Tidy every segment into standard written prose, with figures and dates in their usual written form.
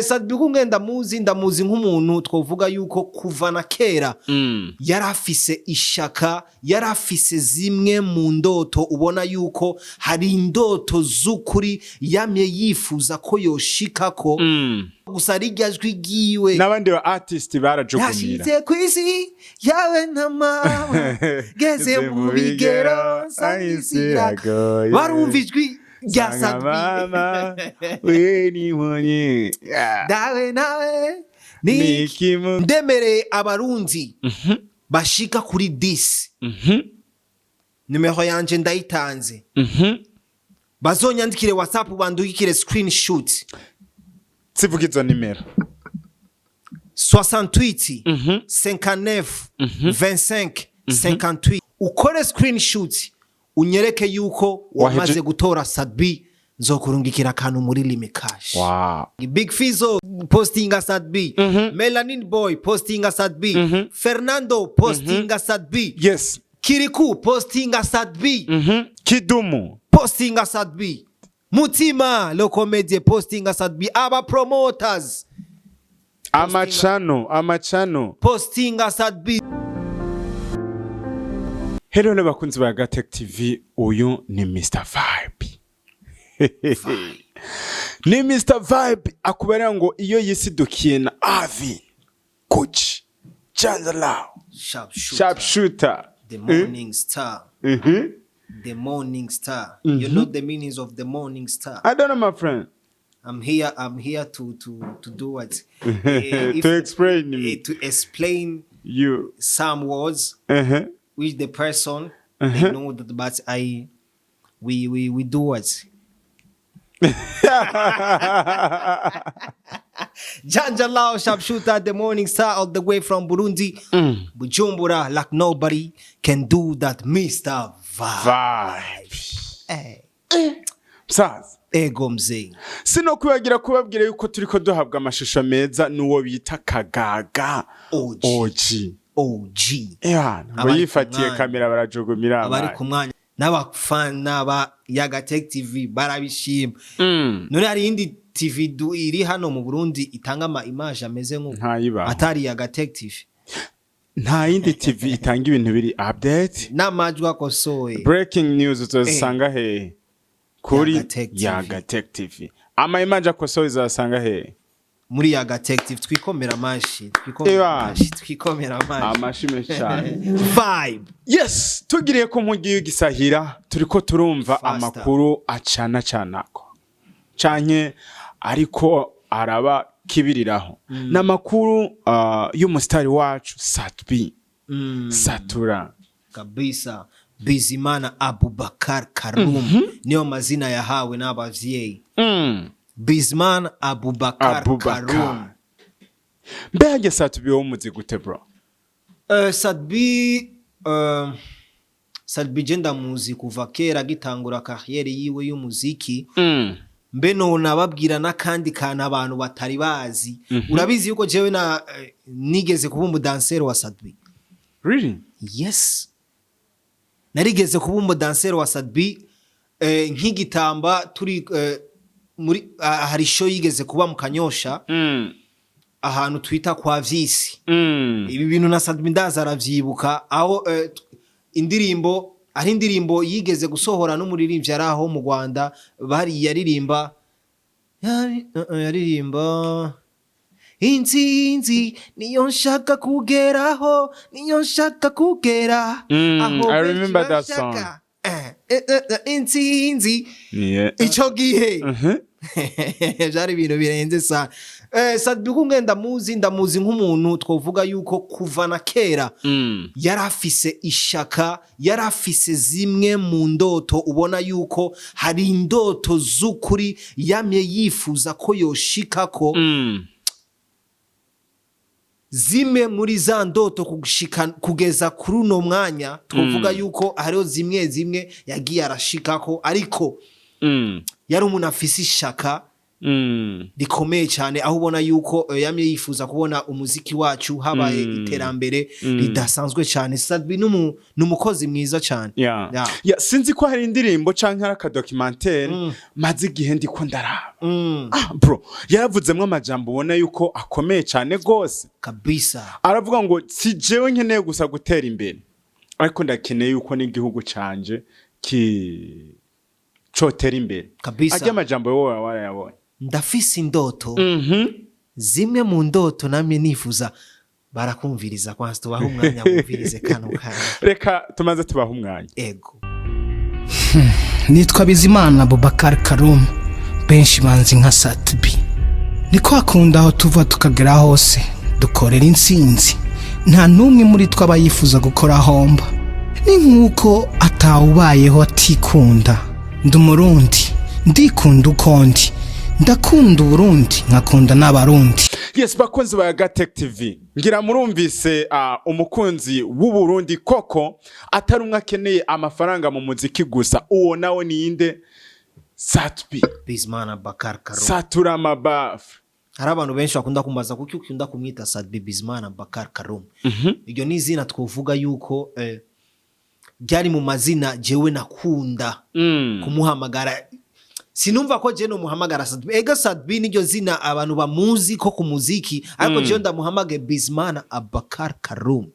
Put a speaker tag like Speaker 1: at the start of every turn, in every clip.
Speaker 1: Sadbi kumwe ndamuzi nk'umuntu twovuga yuko kuva na kera yarafise ishaka, yarafise zimwe mu ndoto ubona yuko hari indoto z'ukuri yamye yifuza ko yoshikako gusa rijyajwi giwe
Speaker 2: n'abandi ba artist barajugumira
Speaker 1: yashize kwisi yawe ntamawe geze mu bigero sayisirago barumvijwi ya Sadbi
Speaker 2: weni monye
Speaker 1: dawe nawe nikimu ndemeye abarundi bashika kuri 10 numero yanje ndayitanze bazonyandikire WhatsApp bandukire screenshot
Speaker 2: sivuga izo nimero
Speaker 1: 68 59 25 58 ukore screenshot unyereke yuko wamaze gutora Sadbi nzokurungikira akantu muri limikash.
Speaker 2: Wow.
Speaker 1: Big Fizzo postinga Sadbi, Melanin Boy postinga Sadbi, Fernando postinga Sadbi,
Speaker 2: yes,
Speaker 1: Kiriku postinga Sadbi,
Speaker 2: Kidumu
Speaker 1: postinga Sadbi, Mutima le comedie postinga Sadbi, aba promoters
Speaker 2: amachano
Speaker 1: postinga Sadbi.
Speaker 2: Hello n'abakunzi ba Gatech TV, uyu ni Mr Vibe. Ni Mr Vibe akubera ngo iyo yisidukiye na Avi Coach Chanzala Sharpshooter
Speaker 1: the morning star. The morning star. You know the meanings of the morning star?
Speaker 2: I don't know, my friend.
Speaker 1: I'm here to do what?
Speaker 2: To
Speaker 1: explain
Speaker 2: you
Speaker 1: some words which the person they know that, but we do what? Janjalao Sharpshooter, the morning star all the way from Burundi, Bujumbura, like nobody can do that, Mr. Vibe. Hey.
Speaker 2: Saz.
Speaker 1: Ego mzee.
Speaker 2: Sino kuyagira kubabwira yuko turiko duhabwa amashusho meza nuwo bita Kagaga OG. Ngo yifatiye kamera barajugumira
Speaker 1: abari ku mwanya n'abafana ba Gatech TV barabishima. None hari indi TV iri hano mu Burundi itanga ama image ameze nk'uko atari Gatech TV.
Speaker 2: Nta yindi TV itanga ibintu biri update
Speaker 1: n'amajwi akosoye.
Speaker 2: Breaking news uzasanga he kuri Gatech TV. Ama image akosoye uzasanga he
Speaker 1: muri Gatech TV. Twikomera amashi
Speaker 2: amashi cyane.
Speaker 1: Vibe.
Speaker 2: Yes, tugiriye ko mugiye gisahira turiko turumva amakuru acanako canke ariko araba kibiriraho n'amakuru y'umustari wacu Sadbi Satura
Speaker 1: kabisa. Bizimana Abubakar Karum niyo mazina yahawe n'abavyeyi. Bizman Abubakar Karum.
Speaker 2: Mbege Sadbi wo muzi gute bro?
Speaker 1: Sadbi jenda muzi kuva kera gitangura carrière yiwe y'umuziki. Mbe none ababwira nakandi kana abantu batari bazi. Urabizi yuko jewe na nigeze kuba umudansero wa Sadbi.
Speaker 2: Really?
Speaker 1: Yes. Narigeze kuba umudansero wa Sadbi nk'igitamba turi muri hari show yigeze kuba mu Kanyosha ahantu twita kwa Vyisi. Ibi bintu na Sadbi ndaza aravyibuka aho indirimbo yigeze gusohora n'umuririmbyi araho mu Rwanda bari yaririmba intsinzi niyo nshaka kugeraho niyo nshaka kugera
Speaker 2: aho. I remember that song.
Speaker 1: Intsinzi ico gihe byari ibintu birenze sana. Sadbi kumwe ndamuzi nk'umuntu twovuga yuko kuva na kera yarafise ishaka, yarafise zimwe mu ndoto ubona yuko hari indoto z'ukuri yamye yifuza ko yoshikako. Zimwe muri za ndoto kugeza kuri uno mwanya twovuga yuko hariho zimwe yagiye arashikako, ariko yari umuntu afise ishaka, rikomeye cyane aho ubona yuko yamye yifuza kubona umuziki wacu habaye iterambere ridasanzwe cyane. Sadbi n'umukozi mwiza cyane.
Speaker 2: Sinzi ko hari indirimbo canke ari akadocumentary maze igihe ndiko ndaraba. Bro yaravuzemwe amajambo ubona yuko akomeye cyane gose
Speaker 1: kabisa.
Speaker 2: Aravuga ngo si jewe nkeneye gusa gutera imbere ariko ndakeneye yuko n'igihugu canje cotera imbere
Speaker 1: kabisa.
Speaker 2: Ajya amajambo wowe warayabonye.
Speaker 1: Ndafise indoto zimwe mu ndoto namye nifuza barakumviriza kwanza tubaha umwanya wumvirize kano kana.
Speaker 2: Reka tumaze tubaha umwanya.
Speaker 1: Ego.
Speaker 3: Nitwa Bizimana Abubakar Karum, benshi banzi nka Satbi. Niko akunda aho tuva tukagera hose dukorera insinzi, nta numwe muri twabayifuza gukora homba. Ni nkuko atawubayeho atikunda. Ndumurundi, ndikunda ukondi, ndakunda Burundi, nkakunda n'abarundi.
Speaker 2: Yes, bakunzi ba Gatech TV, ngira murumvise umukunzi w'u Burundi koko atari umwe akeneye amafaranga mu muziki gusa. Uwo nawe ninde? Satbi
Speaker 1: Bizimana Abubakar Karum.
Speaker 2: Satura mabafu.
Speaker 1: Hari abantu benshi bakunda kumbaza kuko ukunda kumwita Sadbi Bizimana Abubakar Karum. Iryo ni izina twovuga yuko byari mu mazina jewe nakunda kumuhamagara. Sinumva ko je no muhamagara Sadbi. Ega Sadbi niryo zina abantu bamuzi ko ku muziki, ariko je ndamuhamage Bizimana Abubakar Karum.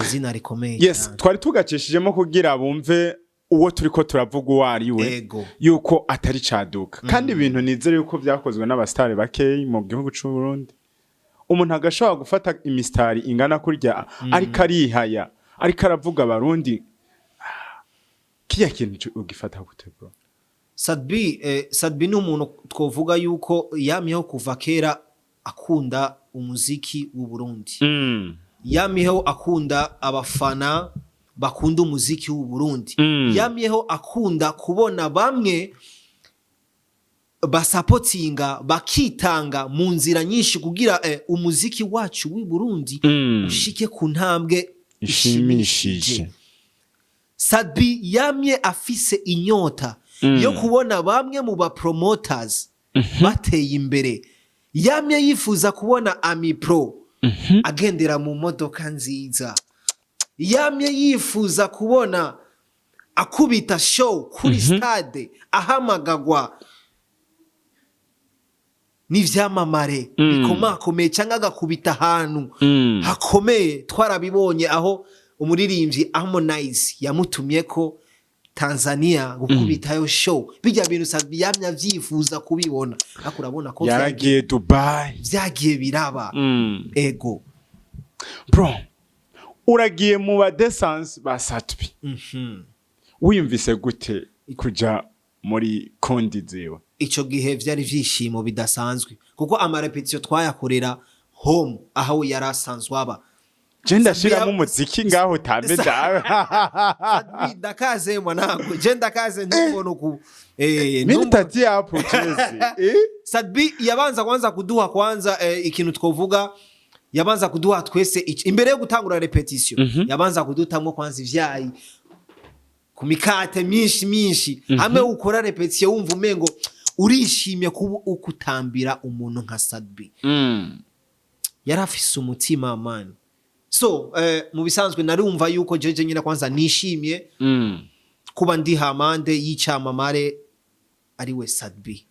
Speaker 1: Izina rikomeye.
Speaker 2: Yes, twari tugacishijemo kugira bumve uwo turiko turavuga uwo ari we yuko atari caduka. Kandi ibintu nizere yuko byakozwe n'abastari bakeyi mu gihugu cy'u Burundi. Umuntu agashobora gufata imistari ingana kurya ariko arihaya, ariko aravuga abarundi. Kiya kintu ugifata gute bro?
Speaker 1: Sadbi ni umuntu twovuga yuko yamyeho kuva kera akunda umuziki w'u Burundi. Yamyeho akunda abafana bakunda umuziki w'u Burundi. Yamyeho akunda kubona bamwe basapotinga bakitanga mu nzira nyinshi kugira umuziki wacu w'u Burundi ushike ku ntambwe ishimishije. Sadbi yamye afise inyota yo kubona bamwe mu ba promoters bateye imbere. Yamye yifuza kubona Ami Pro agendera mu modoka nziza. Yamye yifuza kubona akubita show kuri stade ahamagagwa n'ivyamamare bikomakomeye cyangwa agakubita ahantu hakomeye. Twarabibonye aho umuririmbyi Harmonize yamutumye ko Tanzania gukubitayo show. Bijya bintu Sadbi yamye avyifuza kubibona, ariko urabona ko
Speaker 2: yaragiye Dubai,
Speaker 1: vyagiye biraba. Ego
Speaker 2: bro, uragiye mu ba descents ba Satbi. Wiyumvise gute kuja muri kondi ziwe?
Speaker 1: Ico gihe vyari vyishimo bidasanzwe kuko amarepetition twayakorera home aho yarasanzwe aba.
Speaker 2: Je ndashiramo umuziki ngaho tambe dawe.
Speaker 1: Sadbi ndakaze mwanangu, je ndakaze ntumbona ku
Speaker 2: mimi tati hapo chezi.
Speaker 1: Sadbi yabanza kwanza kuduha kwanza ikintu twovuga, yabanza kuduha twese imbere yo gutangura repetition. Yabanza kudutamwo kwanza ivyayi ku mikate myinshi hamwe ukora repetition wumva umengo urishimye kuba ukutambira umuntu nka Sadbi. Yarafise umutima man. So mu bisanzwe narumva yuko jeje nyina kwanza nishimye kuba ndi hamande y'icamamare ari we Sadbi.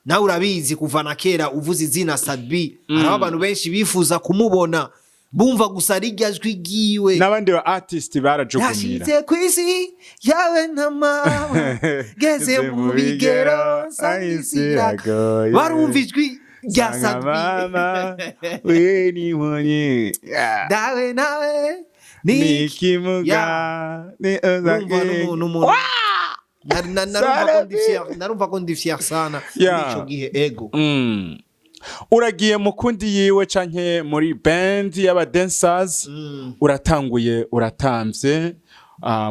Speaker 1: Na urabizi kuva na kera uvuze izina Sadbi hari abantu benshi bifuza kumubona, bumva gusa rijyajwe giwe.
Speaker 2: Nabandi ba artist barajugumira.
Speaker 1: Yashyize kwisi yawe na mama geze mu bigero sayisirago. Barumva ijwi rya Sadbi. Mama
Speaker 2: we ni mwenye
Speaker 1: dawe nawe
Speaker 2: nikimuga ni ozake.
Speaker 1: Narumva ko ndi fier sana ico gihe. Ego
Speaker 2: uragiye mukundi yiwe canke muri band y'aba dancers. Uratanguye uratamvye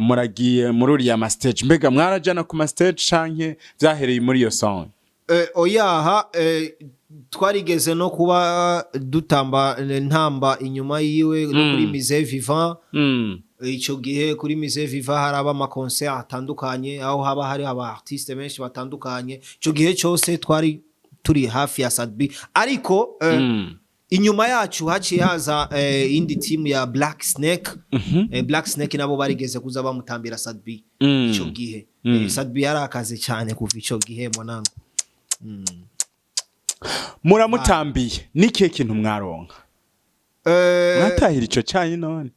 Speaker 2: muragiye muri uriya ma stage. Mbega mwarajana ku ma stage canke vyahereye muri iyo song?
Speaker 1: Oyaha twarigeze no kuba dutamba ntamba inyuma yiwe no kuri Mise Vivant. ico gihe kuri Musée Viva haraba ama concert atandukanye aho haba hari aba artiste benshi batandukanye ico gihe cyose twari turi hafi ya Sadbi ariko inyuma yacu haciye haza indi team ya Black Snake Black Snake nabo barigeze kuza bamutambira Sadbi ico gihe Sadbi yarakaze cyane kuva ico gihe mwanangu
Speaker 2: muramutambiye niki kintu mwaronka mwatahira ico cyanyi none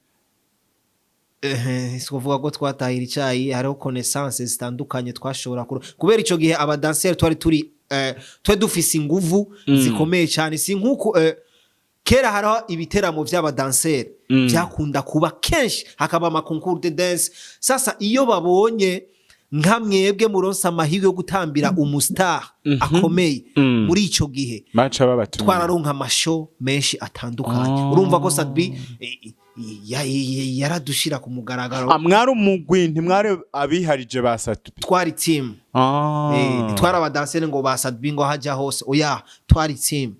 Speaker 1: sikuvuga ko twatahira icyayi hariho connaissances zitandukanye twashobora kubera ico gihe aba danseurs turi dufise inguvu zikomeye cyane si nkuko kera hariho ibiteramo by'aba danseurs byakunda kuba kenshi hakaba ama concours de dance sasa iyo babonye nka mwebwe muronsa amahirwe yo gutambira umustar akomeye muri ico gihe twararonka amashow menshi atandukanye urumva ko Sadbi yaradushira ku mugaragaro
Speaker 2: mwari umugwi ntimwari abiharije ba Sadbi
Speaker 1: twari team twara abadansere ngo ba Sadbi ngo hajya hose oya twari team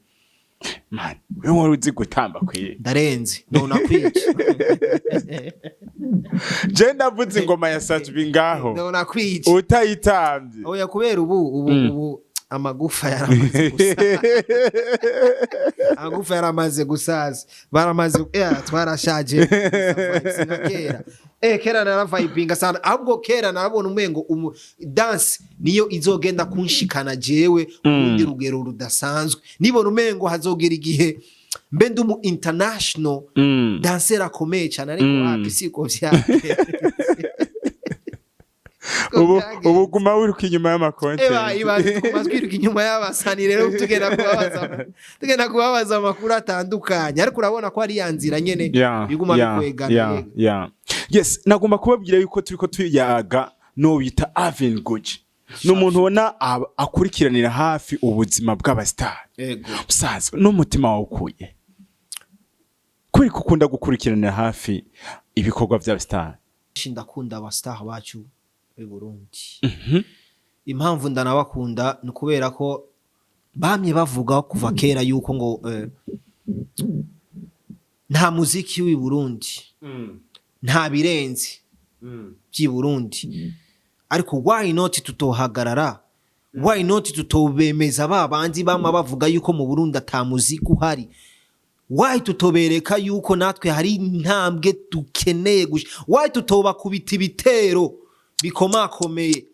Speaker 2: man wewe wari uzi gutamba kwiye
Speaker 1: ndarenze nona kwiye
Speaker 2: je ndavuze ingoma ya Sadbi ngaho
Speaker 1: nona kwiye
Speaker 2: utayitambye
Speaker 1: oya kubera ubu amagufa yaramaze gusaza amagufa yaramaze gusaza baramaze twarashaje kera kera naravibinga sana ahubwo kera narabona umengo dance niyo izogenda kunshikana jewe urundi rugero rudasanzwe nibona umengo hazogera igihe mbe ndumu international dancer akomeye cyane ariko hapi siko vyake
Speaker 2: ubu guma wiruka inyuma y'amakonte
Speaker 1: twiruka inyuma y'abasani rero tugenda kubabaza amakuru atandukanye ariko urabona ko ari yanzira nyene biguma bikwegana
Speaker 2: yes nagomba kubabwira yuko turiko tuyaga no bita Avin Gucci n'umuntu ubona akurikiranira hafi ubuzima bw'abastar musaza n'umutima wawe ukuye kuri kukunda gukurikiranira hafi ibikorwa by'abastar
Speaker 1: ndakunda abastar bacu Burundi impamvu ndanabakunda ni kubera ko bamye bavuga kuva kera yuko ngo nta muziki w'i Burundi nta birenze by'i Burundi ariko why not tutohagarara why not tutobemeza babandi bama bavuga yuko mu Burundi ata muziki uhari why tutobereka yuko natwe hari intambwe dukeneye why tutoba kubita ibitero bikomakomeye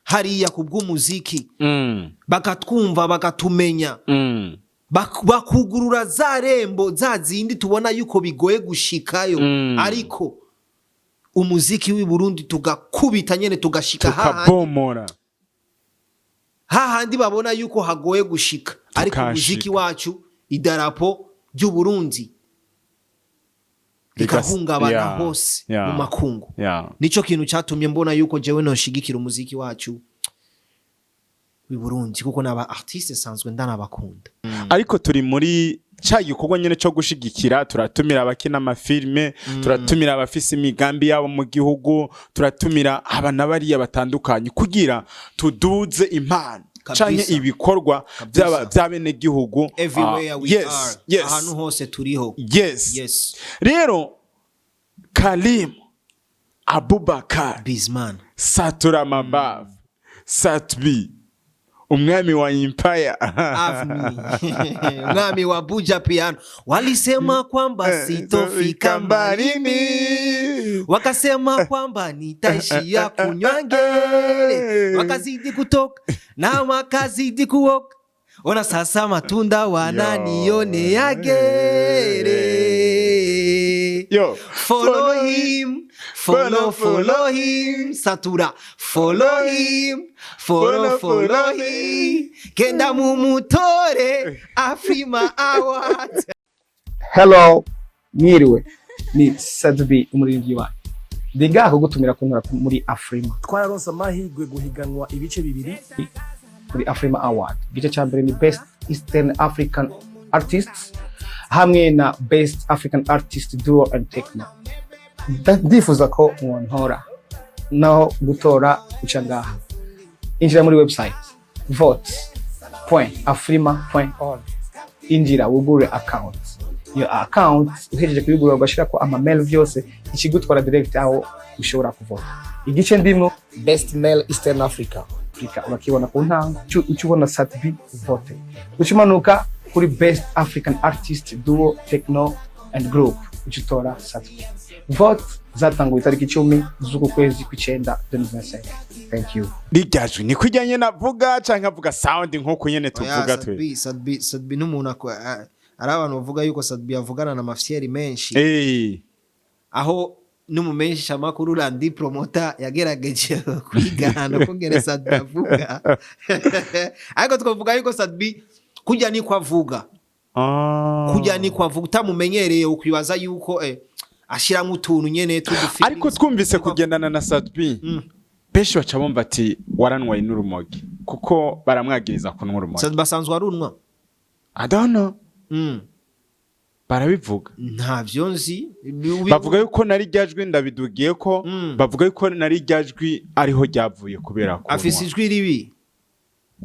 Speaker 1: hariya kubw'umuziki bakatwumva bakatumenya bakugurura za rembo za zindi tubona yuko bigoye gushikayo ariko umuziki w'i Burundi tugakubita nyene tugashika hahandi babona yuko hagoye gushika ariko umuziki wacu idarapo ry'u Burundi bikahungabana hose mu makungu nico kintu cyatumye mbona yuko jewe noshigikira umuziki wacu w'i Burundi kuko naba artiste sanzwe ndanabakunda
Speaker 2: ariko turi muri cya gikorwa nyene cyo gushigikira turatumira abakina amafilme turatumira abafise imigambi yabo mu gihugu turatumira abana bariya batandukanye kugira tuduze impano canke ibikorwa by'abene gihugu
Speaker 1: ahantu hose turiho
Speaker 2: yes rero Kalim Abubakar
Speaker 1: Bizman
Speaker 2: Satura Mabav Satbi umwami wa Empire
Speaker 1: umwami wa Buja Piano walisema kwamba sitofika mbalini wakasema kwamba nitaishia kunywa ngele wakazidi kutoka na wakazidi kuoka ona sasa matunda wananione yagere follow him follow him Satura follow him kenda mumutore Afrima Award.
Speaker 3: Hello mwiriwe ni Sadbi umuririmbyi wacu ndigaho gutumira kuntura muri Afrima
Speaker 4: twararonse amahirwe guhiganwa ibice bibiri
Speaker 3: kuri Afrima Award gice cya mbere ni Best Eastern African Artists hamwe na Best African Artist Duo and Techno. Ndifuza ko mwontora naho gutora ucangaha injira muri website votes.afrima.org injira wugure account iyo account uhejeje kuyigura ugashira ko ama-mail vyose ikigutwara direct aho ushobora kuvota. Igice ndimo best mail Eastern Africa urakibona ku ntanga ukibona Satbi vote. Ukimanuka kuri best African artist duo techno and group uchitora Satbi. Vote zatanguye itariki 10 z'uku kwezi kw'icenda 2025. Thank you.
Speaker 2: Rigajwe ni kujyanye navuga canke avuga sound nko nyene tuvuga twe.
Speaker 1: Satbi n'umuntu ari abantu bavuga yuko Satbi avugana na mafyeri menshi. Aho n'umumenyesha makuru Randi Promoter yagerageje kwigana kongera Satbi avuga. Ariko twavuga yuko Satbi kujya ni kwavuga. Kujya ni kwavuga utamumenyereye ukwibaza yuko ashiramo utuntu nyene tudufite.
Speaker 2: Ariko twumvise kugendana na Satbi. Benshi baca bumva ati waranwaye n'urumogi kuko baramwagiriza kunwa urumogi.
Speaker 1: Satbi basanzwe arunwa.
Speaker 2: I don't know. Barabivuga.
Speaker 1: Ntavyo nzi.
Speaker 2: Bavuga yuko nari ryajwi ndabidugiye ko bavuga yuko nari ryajwi ariho ryavuye kubera ko
Speaker 1: afise ijwi ribi.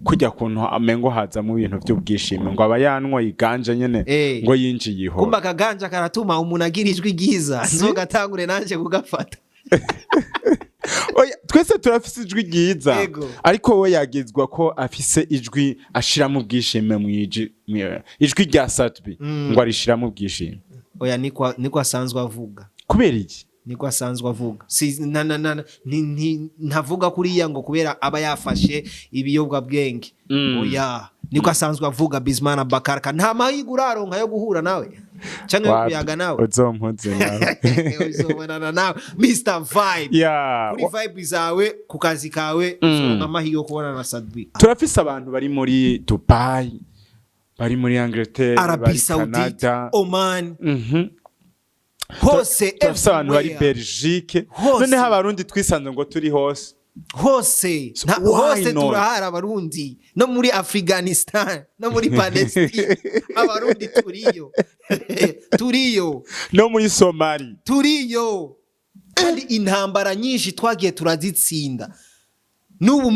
Speaker 2: Kujya kuntu amengo haza mu bintu by'ubwishime ngo abayanwa yiganje nyene ngo yinjiye iho.
Speaker 1: Kumba kaganja karatuma umuntu agira ijwi giza nzogatangure nanje kugafata.
Speaker 2: Oya twese turafise ijwi giza ariko we yagizwa ko afise ijwi ashira mu bwishime mwiji ijwi rya Satbi ngo arishira mu bwishime.
Speaker 1: Oya niko asanzwe avuga.
Speaker 2: Kubera iki?
Speaker 1: Niko asanzwe avuga. Ntavuga kuriya ngo kubera aba yafashe ibiyobwa bwenge. Oya niko asanzwe avuga Bizimana Bakaraka nta mahigura aronka yo guhura nawe. Canke kuyaga nawe.
Speaker 2: Uzompuze nawe.
Speaker 1: Uzobana nawe Mr Vibe. Kuri vibe zawe ku kazi kawe amahiyo kubona na Satbi.
Speaker 2: Turafise abantu bari muri Dubai, bari muri Angleterre,
Speaker 1: bari Canada, Oman. Hose
Speaker 2: abantu bari Belgique. None abarundi twisanze ngo turi hose.
Speaker 1: Hose turahara abarundi no muri Afghanistan no muri Palestine abarundi turiyo
Speaker 2: no muri Somali
Speaker 1: turiyo kandi intambara nyinshi twagiye turazitsinda n'ubu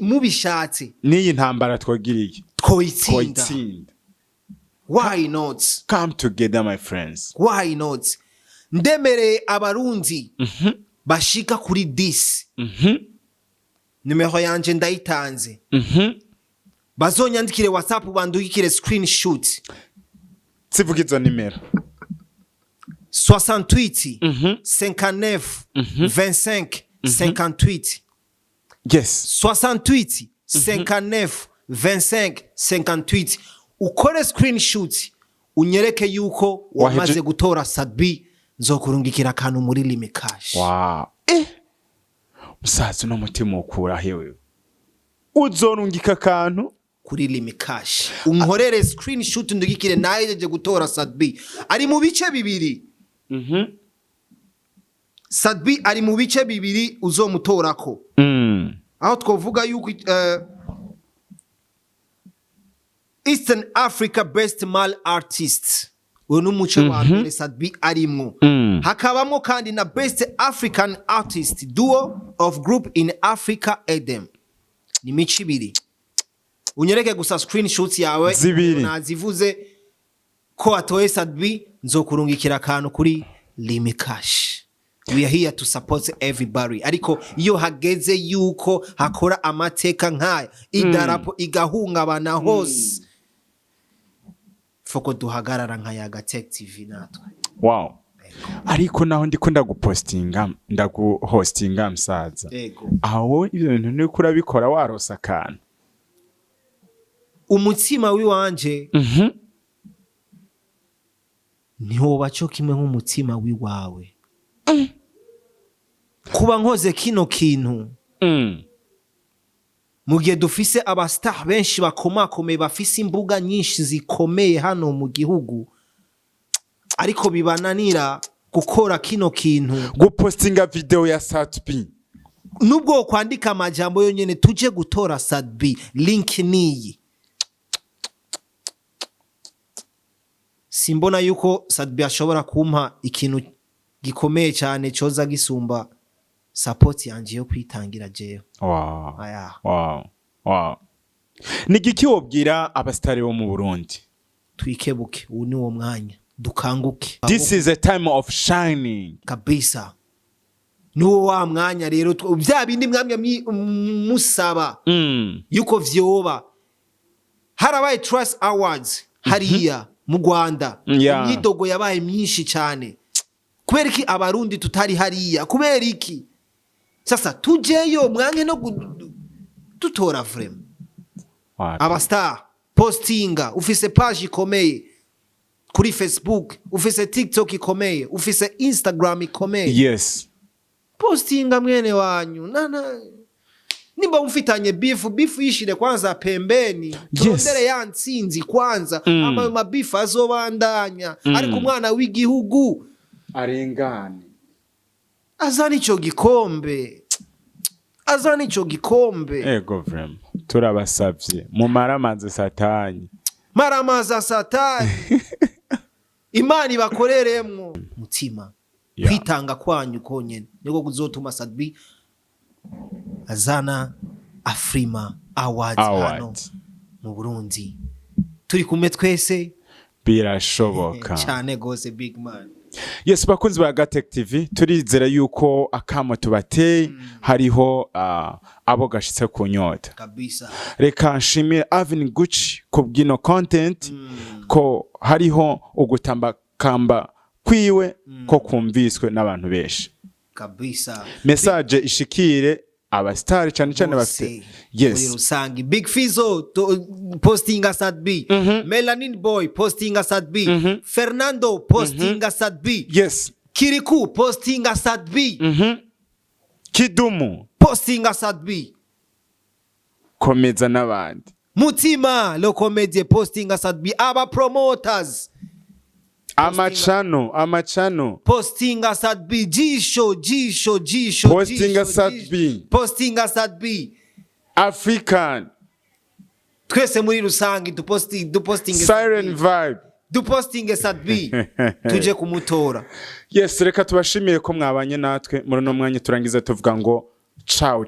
Speaker 1: mubishatse
Speaker 2: niyi ntambara twagiriye
Speaker 1: twoyitsinda. Why not?
Speaker 2: Come together my friends.
Speaker 1: Why not? Ndemere abarundi bashika kuri 10. Numero yanje ndayitanze. Bazonyandikire WhatsApp bandukire screenshot.
Speaker 2: Sivuga izo nimero.
Speaker 1: 68 59 25 58.
Speaker 2: Yes.
Speaker 1: 68 59 25 58. Ukore screenshot unyereke yuko wamaze gutora Satbi nzokurungikira kantu muri limikash.
Speaker 2: Wow. Musaza no mutima ukura hewe. Uzorungika kantu
Speaker 1: kuri limikash. Unkorere screenshot ndugikire nayeje gutora Satbi. Ari mu bice bibiri. Satbi ari mu bice bibiri uzomutorako. Aho twovuga yuko Eastern Africa Best Male Artist. Uyu n'umuce wa mbere Satbi arimo. Hakabamo kandi na Best African Artist Duo of Group in Africa Edem. Ni mici ibiri. Unyereke gusa screenshots yawe nazivuze ko atoye Satbi nzokurungikira kantu kuri limikash. We are here to support everybody. Ariko iyo hageze yuko hakora amateka nkaya idarapo igahungabana hose foko duhagarara nkayaga Tech TV natwe.
Speaker 2: Wow. Ariko naho ndiko ndagupostinga ndaguhostinga msaza. Aho ibyo bintu ni kurabikora warosa kana.
Speaker 1: Umutima wiwanje niho baco kimwe nk'umutima wiwawe. Kuba nkoze kino kintu mu gihe dufise abastar benshi bakomakomeye bafise imbuga nyinshi zikomeye hano mu gihugu ariko bibananira gukora kino kintu
Speaker 2: gupostinga video ya Satbi
Speaker 1: nubwo kwandika amajambo yonyene tuje gutora Satbi link niyi simbona yuko Satbi ashobora kumpa ikintu gikomeye cyane coza gisumba support yanje yo kwitangira jeyo.
Speaker 2: Wow. Wow. Wow. Nigiki wobwira abastari bo mu Burundi?
Speaker 1: Twikebuke ubu ni wo mwanya. dukanguke.
Speaker 2: This is a time of shining.
Speaker 1: Kabisa. Nuwo wa mwanya rero bya bindi mwamye musaba yuko vyoba. Harabaye Trust Awards hariya mu Rwanda. Imyidogo yabaye myinshi cyane. Kubera iki abarundi tutari hariya? Kubera iki? Sasa tujeyo mwange no tutora vrem. Abastar postinga, ufise page ikomeye kuri Facebook, ufise TikTok ikomeye, ufise Instagram ikomeye.
Speaker 2: Yes.
Speaker 1: Postinga mwene wanyu. Nimba umfitanye beef yishire kwanza pembeni. Turondere ya ntsinzi kwanza. Ama mabifu azobandanya. Ariko umwana w'igihugu
Speaker 2: arengane.
Speaker 1: Azana ico gikombe.
Speaker 2: Ego vrem. Turabasavye. Mu maramaza satani.
Speaker 1: Maramaza satani. Imani bakoreremwo mutima. Kwitanga kwanyu konyene niko kuzotuma Sadbi azana Afrima Awards hano mu Burundi. Turi kumwe twese
Speaker 2: birashoboka
Speaker 1: cyane gose big man.
Speaker 2: Yes, bakunzi ba Gatech TV, turizera yuko akamo tubateye hariho abo gashitse kunyota
Speaker 1: kabisa.
Speaker 2: Reka nshimire Avin Gucci kubwino content ko hariho ugutamba kamba kwiwe ko kumviswe n'abantu benshi
Speaker 1: kabisa.
Speaker 2: Message ishikire abastari cyane bafite. Yes.
Speaker 1: Rusangi Big Fizzo postinga Sadbi, Melanin Boy postinga Sadbi, Fernando postinga Sadbi.
Speaker 2: Yes.
Speaker 1: Kirikou postinga Sadbi,
Speaker 2: Kidumu
Speaker 1: postinga Sadbi.
Speaker 2: Komeza n'abandi.
Speaker 1: Mutima lo komedie postinga Sadbi. Aba promoters
Speaker 2: amachano
Speaker 1: postinga Sadbi. Jisho postinga Sadbi.
Speaker 2: African
Speaker 1: twese muri rusangi dupostinge
Speaker 2: Siren Vibe
Speaker 1: dupostinge Sadbi tuje kumutora.
Speaker 2: Yes, reka tubashimiye ko mwabanye natwe muri no mwanya turangiza tuvuga ngo ciao.